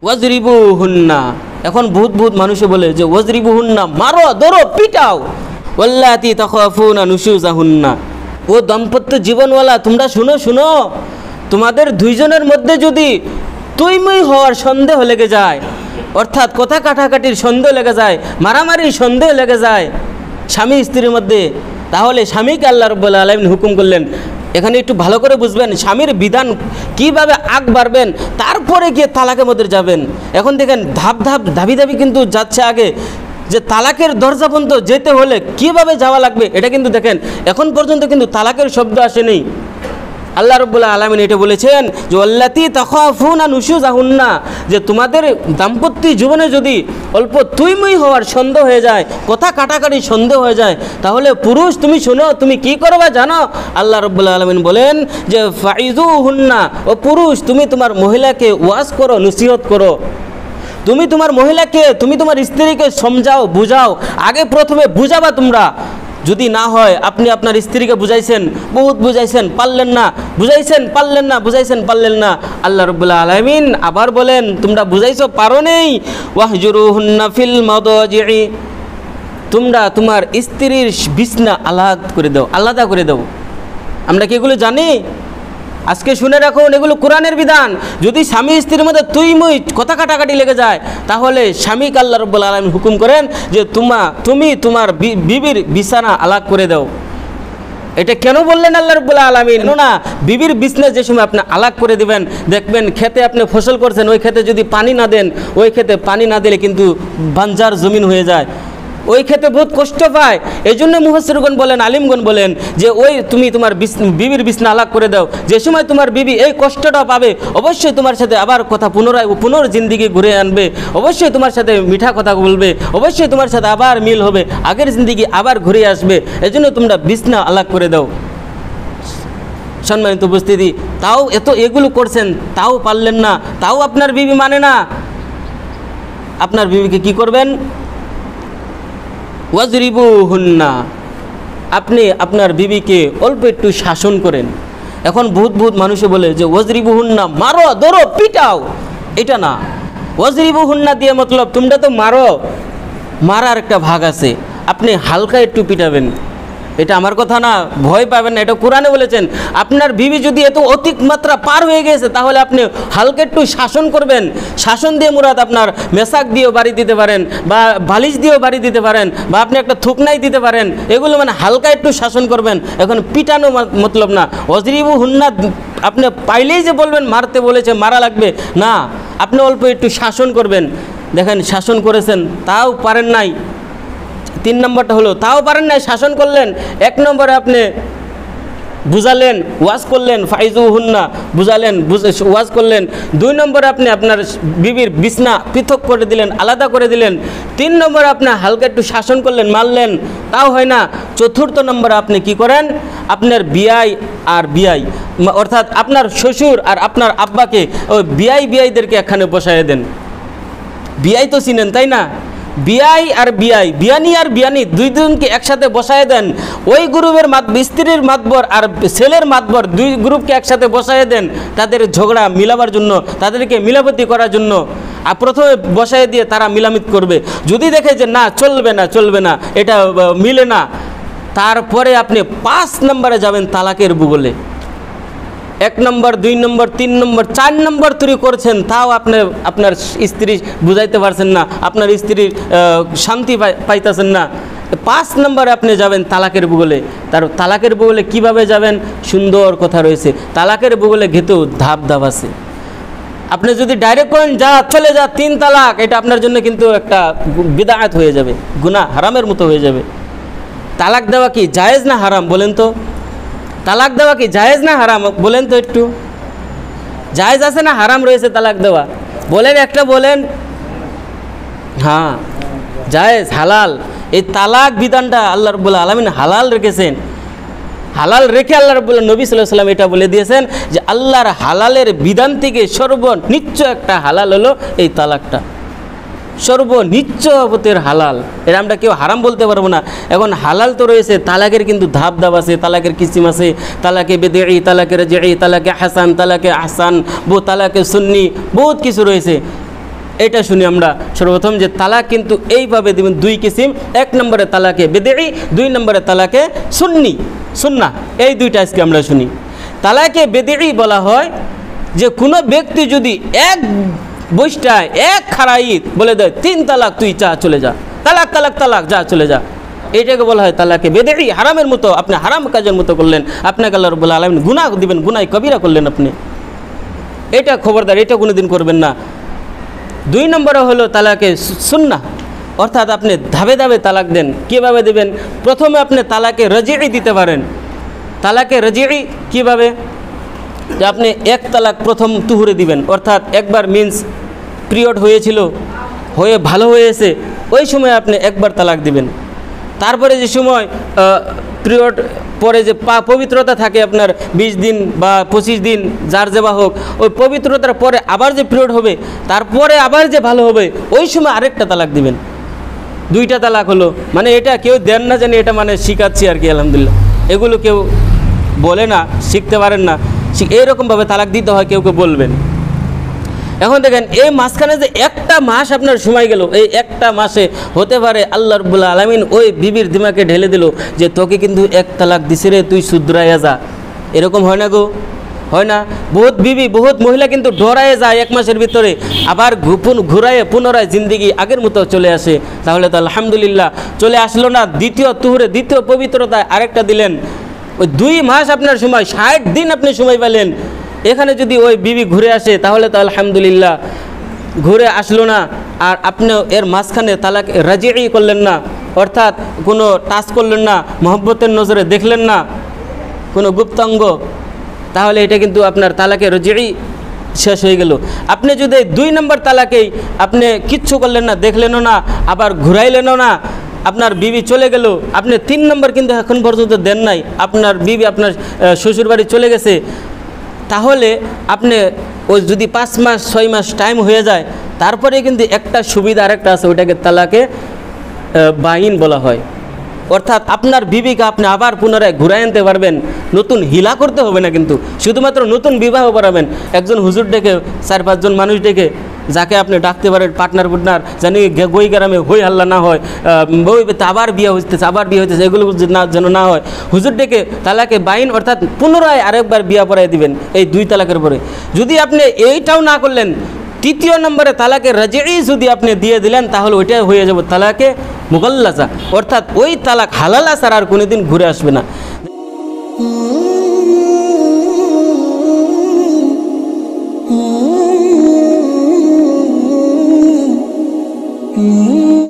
ওয়াজরিবুহুন্না। এখন বহুত বহুত মানুষে বলে যে ওয়াজরিবুহুন্না, মারো, ধরো, পিটাও। ওয়াল্লাতি তাখাফুনা নুশুজাহুন্না, ও দাম্পত্য জীবনওয়ালা তোমরা শুনো, তোমাদের দুইজনের মধ্যে যদি তুইমুই হওয়ার সন্দেহ লেগে যায়, অর্থাৎ কথা কাটাকাটির সন্দেহ লেগে যায়, মারামারির সন্দেহ লেগে যায় স্বামী স্ত্রীর মধ্যে, তাহলে স্বামীকে আল্লাহ রাব্বুল আলামিন হুকুম করলেন। এখানে একটু ভালো করে বুঝবেন স্বামীর বিধান কিভাবে আগ বাড়বেন, তারপরে গিয়ে তালাকের মধ্যে যাবেন। এখন দেখেন ধাবি কিন্তু যাচ্ছে আগে, যে তালাকের দরজা পর্যন্ত যেতে হলে কিভাবে যাওয়া লাগবে এটা কিন্তু দেখেন এখন পর্যন্ত কিন্তু তালাকের শব্দ আসেনি। আল্লাহ রাব্বুল আলামিন এটা বলেছেন যে আল্লাতি তাখাফুনা নুশুজাহুন্না, যে তোমাদের দাম্পত্য জীবনে যদি অল্প তুইমুই হওয়ার সন্দেহ হয়ে যায়, কথা কাটাকাটি সন্দেহ হয়ে যায়, তাহলে পুরুষ তুমি শোনো, তুমি কি করবা জানো? আল্লাহ রাব্বুল আলামিন বলেন যে ফাইজুহুন্না, ও পুরুষ তুমি তোমার মহিলাকে ওয়াজ করো, নসিহত করো। তুমি তোমার মহিলাকে, তুমি তোমার স্ত্রীকে সমঝাও, বুঝাও। আগে প্রথমে বুঝাবা তোমরা। যদি না হয়, আপনি আপনার স্ত্রীকে বুঝাইছেন, বহুত বুঝাইছেন, পারলেন না, বুঝাইছেন, পারলেন না, বুঝাইছেন, পারলেন না, আল্লাহ রাব্বুল আলামিন আবার বলেন তোমরা বুঝাইছো, পারো নেই, ওয়াহজুরুহুন্না ফিল মাদাজি'i, তোমরা তোমার স্ত্রীর বিছনা আলাদা করে দাও। আমরা কি এগুলো জানি? আজকে শুনে রাখুন, এগুলো কোরআনের বিধান। যদি স্বামী স্ত্রীর মধ্যে তুইমুই কথা কাটাকাটি লেগে যায়, তাহলে স্বামীকে আল্লাহ রাব্বুল আলামিন হুকুম করেন যে তুমি তোমার বিবির বিছানা আলাদা করে দাও। এটা কেন বললেন আল্লাহ রাব্বুল আলামিন? না, বিবির বিছনা যে সময় আপনি আলাদা করে দিবেন, দেখবেন খেতে আপনি ফসল করছেন, ওই খেতে যদি পানি না দেন, ওই খেতে পানি না দিলে কিন্তু বাঞ্জার জমিন হয়ে যায়, ওই ক্ষেত্রে বহুত কষ্ট পায়। এই জন্য মুফাসসিরগণ বলেন, আলিমগণ বলেন যে তুমি তোমার বিবির বিছনা আলাদা করে দাও। যে সময় তোমার বিবি এই কষ্টটা পাবে, অবশ্যই তোমার সাথে আবার কথা পুনর্জিন্দিগি ঘুরে আনবে, অবশ্যই তোমার সাথে মিঠা কথা বলবে, অবশ্যই তোমার সাথে আবার মিল হবে, আগের জিন্দিগি আবার ঘুরে আসবে। এই জন্য তোমরা বিছনা আলাদা করে দাও। সম্মানিত উপস্থিতি, তাও এগুলো করছেন, তাও পারলেন না, তাও আপনার বিবি মানে না। আপনার বিবিকে কি করবেন? ওয়াজরিবুহুন্না, আপনি আপনার বিবিকে অল্প একটু শাসন করেন। এখন বহুত মানুষে বলে যে ওয়াজরিবুহুন্না, মারো, ধরো, পিটাও। এটা না, ওয়াজরিবুহুন্না দিয়ে মতলব তোমরা তো মারো, মারার একটা ভাগ আছে, আপনি হালকা একটু পিটাবেন। এটা আমার কথা না, ভয় পাবেন না, এটা কোরআনে বলেছেন। আপনার বিবি যদি এত অতিমাত্রা পার হয়ে গেছে, তাহলে আপনি হালকা একটু শাসন করবেন। শাসন দিয়ে মুরাদ আপনার মেসাক দিয়েও বাড়ি দিতে পারেন, বা বালিশ দিয়েও বাড়ি দিতে পারেন, বা আপনি একটা থুকনাই দিতে পারেন। এগুলো মানে হালকা একটু শাসন করবেন, এখন পিটানো মতলব না। ওয়াজরিবুহুন্না আপনি পাইলেই যে বলবেন মারতে বলেছে, মারা লাগবে না, আপনি অল্প একটু শাসন করবেন। দেখেন শাসন করেছেন, তাও পারেন নাই। 3 নম্বরটা হলো তাও পারেন নাই, শাসন করলেন। 1 নম্বরে আপনি বুঝালেন, ওয়াজ করলেন, ফাইজুহুন্না বুঝালেন, ওয়াজ করলেন। 2 নম্বরে আপনি আপনার বিবির বিছনা পৃথক করে দিলেন, আলাদা করে দিলেন। 3 নম্বরে আপনি হালকা একটু শাসন করলেন, মারলেন, তাও হয় না। 4র্থ নম্বরে আপনি কি করেন? আপনার বিয়াই অর্থাৎ আপনার শ্বশুর আর আপনার আব্বাকে, ওই বিয়াইদেরকে এখানে বসায় দেন। বিয়াই তো চিনেন তাই না? বিয়ানি আর বিয়ানি দুইজনকে একসাথে বসায় দেন। ওই গ্রুপের স্ত্রীর মাতবর আর ছেলের মাতবর 2 গ্রুপকে একসাথে বসায় দেন, তাদের ঝগড়া মিলাবার জন্য, তাদেরকে মিলাপতি করার জন্য। আর প্রথমে বসায় দিয়ে তারা মিলামিত করবে। যদি দেখে যে না, চলবে না, এটা মিলে না, তারপরে আপনি 5 নম্বরে যাবেন তালাকের ভূগোলে। 1 নম্বর, 2 নম্বর, 3 নম্বর, 4 নম্বর তৈরি করছেন, তাও আপনার স্ত্রী বুঝাইতে পারছেন না, আপনার স্ত্রীর শান্তি পাইতেছেন না। 5 নম্বরে আপনি যাবেন তালাকের ভূগোলে। তালাকের ভূগোলে কীভাবে যাবেন? সুন্দর কথা রয়েছে। তালাকের ভূগোলে ঘেতেও ধাপ আছে। আপনি যদি ডাইরেক্ট করেন চলে যা 3 তালাক, এটা আপনার জন্য কিন্তু একটা বিদআত হয়ে যাবে, গুনাহ, হারামের মতো হয়ে যাবে। তালাক দেওয়া কি জায়েজ না হারাম বলেন তো? তালাক দেওয়া কি জায়েজ না হারাম বলেন তো? একটু জায়েজ আছে না হারাম রয়েছে তালাক দেওয়া? বলেন, একটা বলেন। হ্যাঁ, জায়েজ, হালাল। এই তালাক বিধানটা আল্লাহ রাব্বুল আলামিন হালাল রেখেছেন। হালাল রেখে আল্লাহ রাব্বুল নবী সাল্লাল্লাহু আলাইহি ওয়াসাল্লাম এটা বলে দিয়েছেন যে আল্লাহর হালালের বিধান থেকে সর্বনিচ্চ একটা হালাল হলো এই তালাকটা। সর্বনিচ্চপতের হালাল, এটা আমরা কেউ হারাম বলতে পারবো না। এখন হালাল তো রয়েছে, তালাকের কিন্তু ধাপ আছে, তালাকের কিসিম আছে। তালাকে বেদঈ, তালাকে রাজিঈ, তালাকে হাসান, তালাকে আহসান, তালাকে সুন্নি, বহুত কিছু রয়েছে। এটা শুনি আমরা সর্বপ্রথম যে তালাক কিন্তু এইভাবে দেবেন দুই কিসিম। এক নম্বরে তালাকে বেদেই, দুই নম্বরে তালাকে সুন্নাহ, এই দুইটা আজকে আমরা শুনি। তালাকে বেদেই বলা হয় যে কোনো ব্যক্তি যদি এক বৈশটায় এক খারাইত বলে দেয় 3 তালাক, তুই চা চলে যা, তালাক তালাক তালাক, যা চলে যা, এটাকে বলা হয় তালাকে বেদেই। হারামের মতো, আপনি হারাম কাজের মতো করলেন, আপনাকে আল্লাহ রাব্বুল আলামিন গুনাহ দিবেন, গুনাহ কবিরা করলেন আপনি। এটা খবরদার, এটা কোনোদিন করবেন না। 2 নম্বরে হলো তালাকে সুন্নাহ, অর্থাৎ আপনি ধাপে ধাপে তালাক দেন। কীভাবে দেবেন? প্রথমে আপনি তালাকে রাজিই দিতে পারেন। তালাকে রাজিই কীভাবে? যে আপনি এক তালাক প্রথম তুহুরে দিবেন, অর্থাৎ একবার মিন্স পিরিয়ড হয়েছিল, হয়ে ভালো হয়েছে, ওই সময় আপনি একবার তালাক দিবেন। তারপরে যে সময় পিরিয়ড পরে যে পবিত্রতা থাকে আপনার 20 দিন বা 25 দিন, যার যেবা হোক, ওই পবিত্রতার পরে আবার যে পিরিয়ড হবে, তারপরে আবার যে ভালো হবে, ওই সময় আরেকটা তালাক দিবেন। 2টা তালাক হলো। মানে এটা কেউ দেন না জানি, এটা মানে শিখাচ্ছি আর কি, আলহামদুলিল্লাহ। এগুলো কেউ বলে না, শিখতে পারেন না, এইরকমভাবে তালাক দিতে হয়, কেউ কেউ বলবেন। এখন দেখেন এই মাঝখানে যে একটা মাস আপনার সময় গেল, এই একটা মাসে হতে পারে আল্লাহ রাব্বুল আলামিন ওই বিবির দিমাকে ঢেলে দিল যে তোকে কিন্তু এক তালাক দিছে রে, তুই শুধরাইয়া যা। এরকম হয় না গো? হয় না? বহুত বিবি, বহুত মহিলা কিন্তু ডরায়ে যায় 1 মাসের ভিতরে, আবার ঘুরায়ে পুনরায় জিন্দিগি আগের মতো চলে আসে। তাহলে তো আলহামদুলিল্লাহ, চলে আসলো না দ্বিতীয় তুহুরে, দ্বিতীয় পবিত্রতায় আরেকটা দিলেন। ওই 2 মাস আপনার সময়, 60 দিন আপনি সময় পেলেন। এখানে যদি ওই বিবি ঘুরে আসে তাহলে তো আলহামদুলিল্লাহ, ঘুরে আসলো না, আর আপনি এর মাঝখানে তালাক রাজিই করলেন না, অর্থাৎ কোনো টাচ করলেন না, মহব্বতের নজরে দেখলেন না কোনো গুপ্তাঙ্গ, তাহলে এটা কিন্তু আপনার তালাকে রাজিই শেষ হয়ে গেল। আপনি যদি 2 নম্বর তালাকেই আপনি কিচ্ছু করলেন না, দেখলেনও না, আবার ঘুরাইলেনও না, আপনার বিবি চলে গেল, আপনি 3 নম্বর কিন্তু এখন পর্যন্ত দেন নাই, আপনার বিবি আপনার শ্বশুরবাড়ি চলে গেছে, তাহলে আপনি ওই যদি 5 মাস 6 মাস টাইম হয়ে যায়, তারপরে কিন্তু একটা সুবিধা আরেকটা আছে, ওইটাকে তালাকে বাইন বলা হয়। অর্থাৎ আপনার বিবিকে আপনি আবার পুনরায় ঘুরাই আনতে পারবেন, নতুন হিলা করতে হবে না, কিন্তু শুধুমাত্র নতুন বিবাহ করাবেন। একজন হুজুর ডেকে, 4-5 জন মানুষ ডেকে, যাকে আপনি ডাকতে পারেন পার্টনার জানি গই গ্রামে হই হাল্লা না হয়, বই আবার বিয়ে হইতেছে, আবার বিয়ে হইতেছে, এগুলো যেন না হয়। হুজুর ডেকে তালাকে বাইন, অর্থাৎ পুনরায় আরেকবার বিয়া পড়াই দিবেন এই 2 তালাকের পরে। যদি আপনি এইটাও না করলেন, 3য় নম্বরে তালাকে রাজিই যদি আপনি দিয়ে দিলেন, তাহলে ওইটাই হয়ে যাবে তালাকে মুগাল্লাজা, অর্থাৎ ওই তালাক হালালা ছাড়া আর কোনোদিন ঘুরে আসবে না।